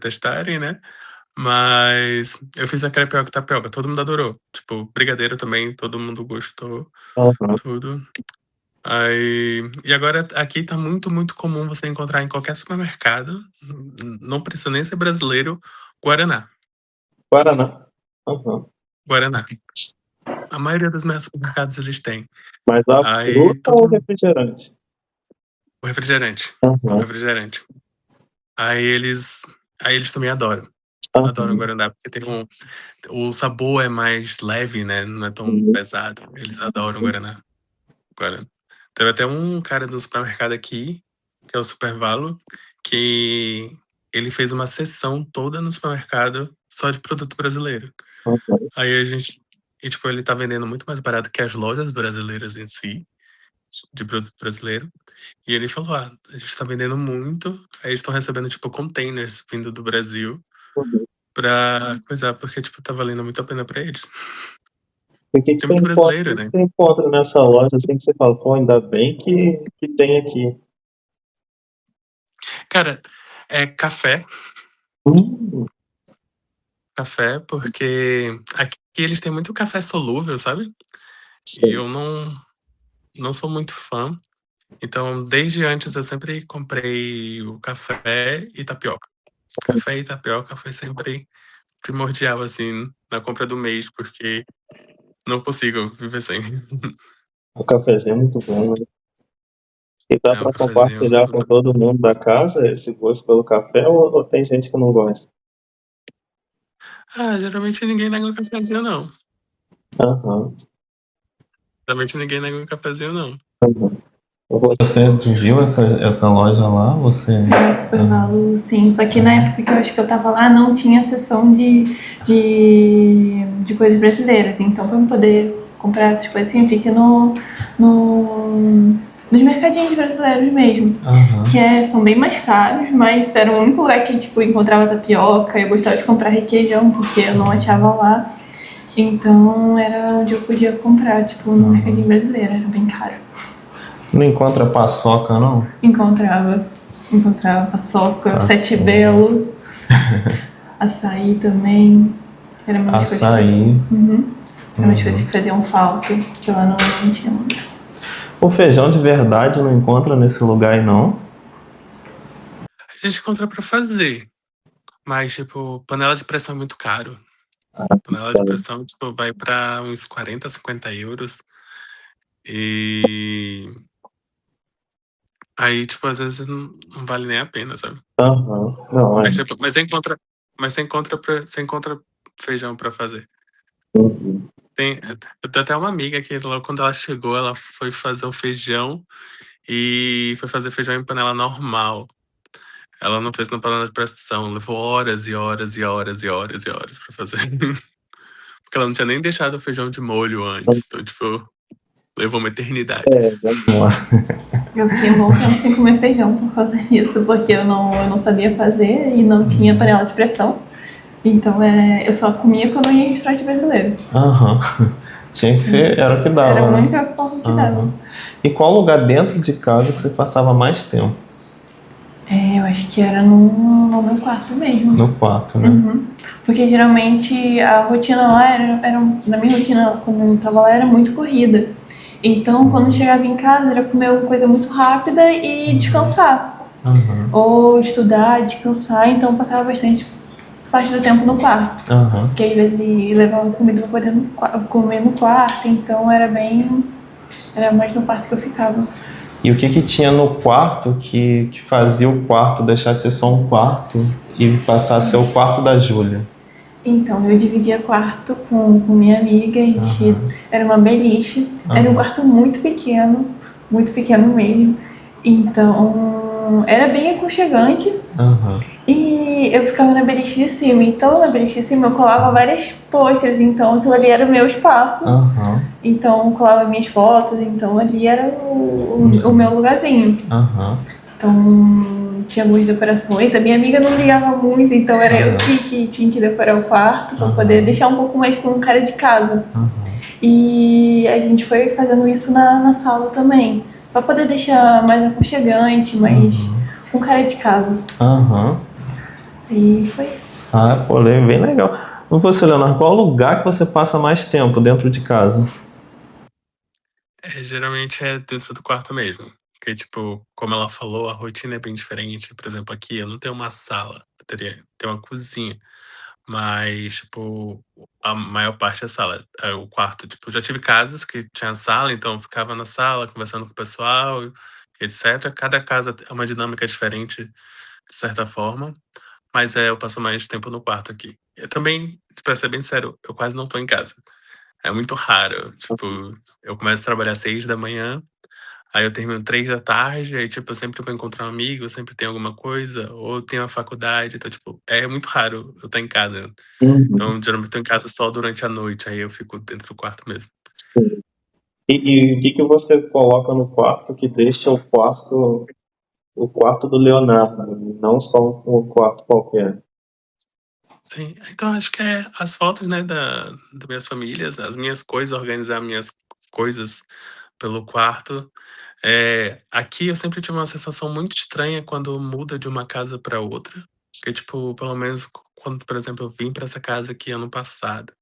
testarem, né? Mas eu fiz a crepioca e tapioca, todo mundo adorou. Tipo, brigadeiro também, todo mundo gostou, Aham. tudo. E agora aqui tá muito, muito comum você encontrar em qualquer supermercado, não precisa nem ser brasileiro, Guaraná. Guaraná. Aham. Guaraná. A maioria dos meus supermercados eles têm. Mas a Aí fruta ou todo refrigerante? o refrigerante. Aham. Refrigerante. Aí eles também adoram. Aham. Adoram Guaraná, porque tem o sabor é mais leve, né? Não é tão Sim. pesado. Eles adoram Guaraná. Agora, teve até um cara do supermercado aqui, que é o Supervalo, que ele fez uma sessão toda no supermercado só de produto brasileiro. Aham. Aí a gente. E, tipo, ele tá vendendo muito mais barato que as lojas brasileiras em si, de produto brasileiro. E ele falou: a gente tá vendendo muito, aí eles estão recebendo, tipo, containers vindo do Brasil Uhum. pra coisar, porque, tipo, tá valendo muito a pena pra eles. E o que que Tem você muito encontra, brasileiro, o que né? que você encontra nessa loja assim que você fala, pô, ainda bem que tem aqui? Cara, é café. Hum, Café, porque aqui eles têm muito café solúvel, sabe? E sei. eu não sou muito fã. Então, desde antes eu sempre comprei o café e tapioca. Café e tapioca foi sempre primordial, assim, na compra do mês, porque não consigo viver sem. O cafezinho é muito bom, né? E dá É um pra cafezinho compartilhar com muito. todo mundo da casa esse gosto pelo café ou tem gente que não gosta? Ah, geralmente ninguém nega um cafezinho, não. Aham. Geralmente ninguém nega um cafezinho, não. Aham. Você viu essa loja lá? Você. No Supervalo, sim. Só que na época que eu acho que eu tava lá, não tinha seção de coisas brasileiras. Então, pra eu poder comprar essas coisas assim, eu tinha que ir nos mercadinhos brasileiros mesmo. Aham. Que são bem mais caros, mas era o único lugar que, tipo, encontrava tapioca. Eu gostava de comprar requeijão, porque eu não achava lá. Então, era onde eu podia comprar, tipo, no mercadinho brasileiro. Era bem caro. Não encontra paçoca, não? Encontrava paçoca, sete belo, açaí também. Era umas coisas Açaí. eram umas coisas que faziam falta, que lá não tinha muito. O feijão de verdade não encontra nesse lugar aí, não? A gente encontra pra fazer. Mas, tipo, panela de pressão é muito caro. Panela de pressão, tipo, vai pra uns 40, 50 euros. E aí, tipo, às vezes não vale nem a pena, sabe? Aham. Não, é. Mas, tipo, você encontra feijão pra fazer. Uhum. Eu tenho até uma amiga que logo quando ela chegou, ela foi fazer um feijão e foi fazer feijão em panela normal. Ela não fez na panela de pressão, levou horas e horas e horas e horas e horas pra fazer. Porque ela não tinha nem deixado o feijão de molho antes, então, tipo, levou uma eternidade. Vamos lá. Eu fiquei um bom tempo sem comer feijão por causa disso, porque eu não sabia fazer e não tinha panela de pressão. Então eu só comia quando eu ia em restaurante brasileiro. Aham. Tinha que ser, era o que dava. Era a né? única forma que dava. E qual lugar dentro de casa que você passava mais tempo? Eu acho que era no meu quarto mesmo. No quarto, né? Porque geralmente a rotina lá na minha rotina quando eu tava lá era muito corrida. Então quando eu chegava em casa era comer uma coisa muito rápida e descansar. Aham. Ou estudar, descansar, então eu passava bastante parte do tempo no quarto. Aham. Porque às vezes levava comida pra poder comer no quarto, então era mais no quarto que eu ficava. E o que tinha no quarto que fazia o quarto deixar de ser só um quarto e passar a ser o quarto da Júlia? Então, eu dividia quarto com minha amiga, era uma beliche, era um quarto muito pequeno mesmo. Então, era bem aconchegante. E eu ficava na beliche de cima. Então, na beliche de cima eu colava várias pôsteres, então aquilo ali era o meu espaço. Então, eu colava minhas fotos, então ali era o meu lugarzinho. Então, tinha algumas decorações. A minha amiga não ligava muito, então era eu que tinha que decorar o quarto para poder deixar um pouco mais com cara de casa. E a gente foi fazendo isso na sala também, para poder deixar mais aconchegante, mais com cara de casa. E foi isso. Ah, pô, bem legal. E você, Leonardo, qual lugar que você passa mais tempo dentro de casa? Geralmente é dentro do quarto mesmo. Porque, tipo, como ela falou, a rotina é bem diferente. Por exemplo, aqui eu não tenho uma sala, eu teria ter uma cozinha. Mas, tipo, a maior parte é sala, é o quarto. Tipo, já tive casas que tinha sala, então eu ficava na sala conversando com o pessoal, etc. Cada casa é uma dinâmica diferente, de certa forma. Mas eu passo mais tempo no quarto aqui. Eu também, pra ser bem sério, eu quase não tô em casa. É muito raro. Tipo, eu começo a trabalhar às 6 da manhã, aí eu termino 3 da tarde, aí, tipo, eu sempre vou encontrar um amigo, sempre tem alguma coisa, ou tenho a faculdade, então, tipo, é muito raro eu estar em casa. Uhum. Então, geralmente eu tô em casa só durante a noite, aí eu fico dentro do quarto mesmo. Sim. E o que você coloca no quarto que deixa o quarto do Leonardo, não só um quarto qualquer? Sim, então acho que é as fotos, né, das minhas famílias, as minhas coisas, organizar minhas coisas pelo quarto. Aqui eu sempre tive uma sensação muito estranha quando muda de uma casa para outra. Porque, tipo, pelo menos quando, por exemplo, eu vim para essa casa aqui ano passado.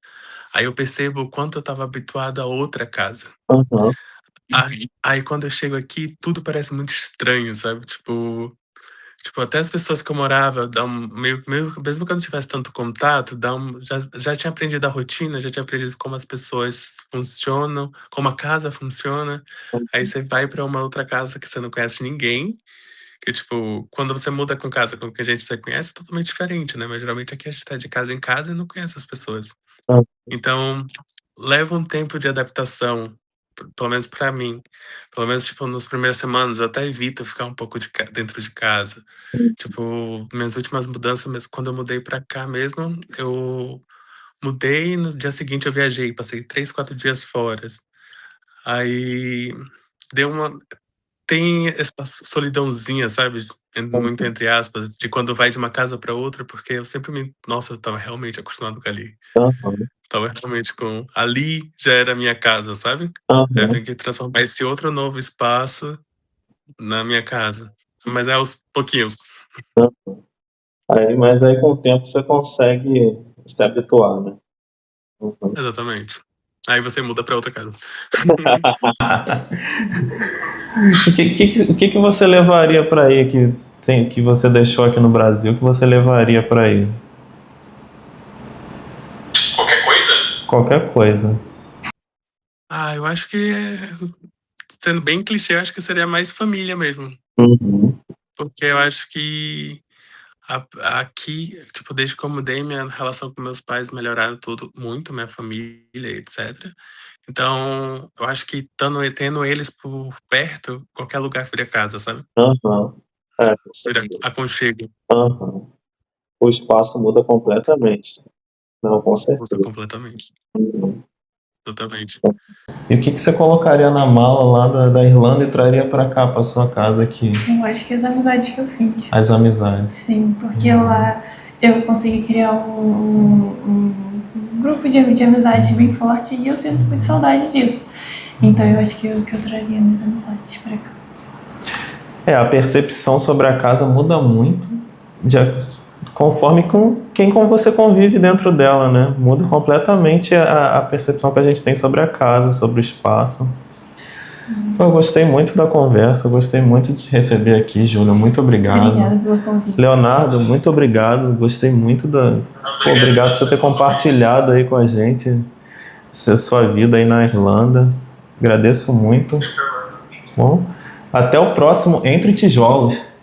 Aí eu percebo o quanto eu estava habituado a outra casa. Aham. Aí quando eu chego aqui, tudo parece muito estranho, sabe? Tipo, até as pessoas que eu morava, mesmo que eu não tivesse tanto contato, já tinha aprendido a rotina, já tinha aprendido como as pessoas funcionam, como a casa funciona. Aí você vai para uma outra casa que você não conhece ninguém, que, tipo, quando você muda com casa com que a gente você conhece, é totalmente diferente, né? Mas geralmente aqui a gente tá de casa em casa e não conhece as pessoas. Ah, Então, leva um tempo de adaptação, pelo menos pra mim. Pelo menos, tipo, nas primeiras semanas, eu até evito ficar um pouco dentro de casa. Tipo, minhas últimas mudanças, mas quando eu mudei pra cá mesmo, eu mudei e no dia seguinte eu viajei, passei 3, 4 dias fora. Aí deu uma. Tem essa solidãozinha, sabe? Muito entre aspas, de quando vai de uma casa pra outra, porque eu sempre me. Nossa, eu tava realmente acostumado com ali. aham, Tava realmente com. Ali já era a minha casa, sabe? Aí eu aham. tenho que transformar esse outro novo espaço na minha casa. Mas é aos pouquinhos. Mas aí com o tempo você consegue se habituar, né? Uhum. Exatamente. Aí você muda pra outra casa. O que você levaria para aí que você deixou aqui no Brasil que você levaria para aí? Qualquer coisa? Qualquer coisa. Eu acho que, sendo bem clichê, eu acho que seria mais família mesmo. Uhum. Porque eu acho que aqui, tipo, desde que eu mudei, minha relação com meus pais melhoraram tudo muito, minha família, etc. Então, eu acho que tendo eles por perto, qualquer lugar vira casa, sabe? Aham. Vira aconchego. Aham. O espaço muda completamente. Não, com Muda certeza. completamente. Uhum. Totalmente. E o que você colocaria na mala lá da Irlanda e traria para cá, para sua casa aqui? Eu acho que as amizades que eu fiz. As amizades. Sim, porque lá eu consegui criar um grupo de amizades bem forte e eu sinto muito saudade disso. Então eu acho que eu traria minhas amizades pra cá. A percepção sobre a casa muda muito conforme com você convive dentro dela, né? Muda completamente a percepção que a gente tem sobre a casa, sobre o espaço. Eu gostei muito da conversa, gostei muito de te receber aqui, Júlia. Muito obrigado. Obrigada pelo convite. Leonardo, muito obrigado. Gostei muito obrigado por você ter compartilhado aí com a gente sua vida aí na Irlanda. Agradeço muito. Bom, até o próximo Entre Tijolos.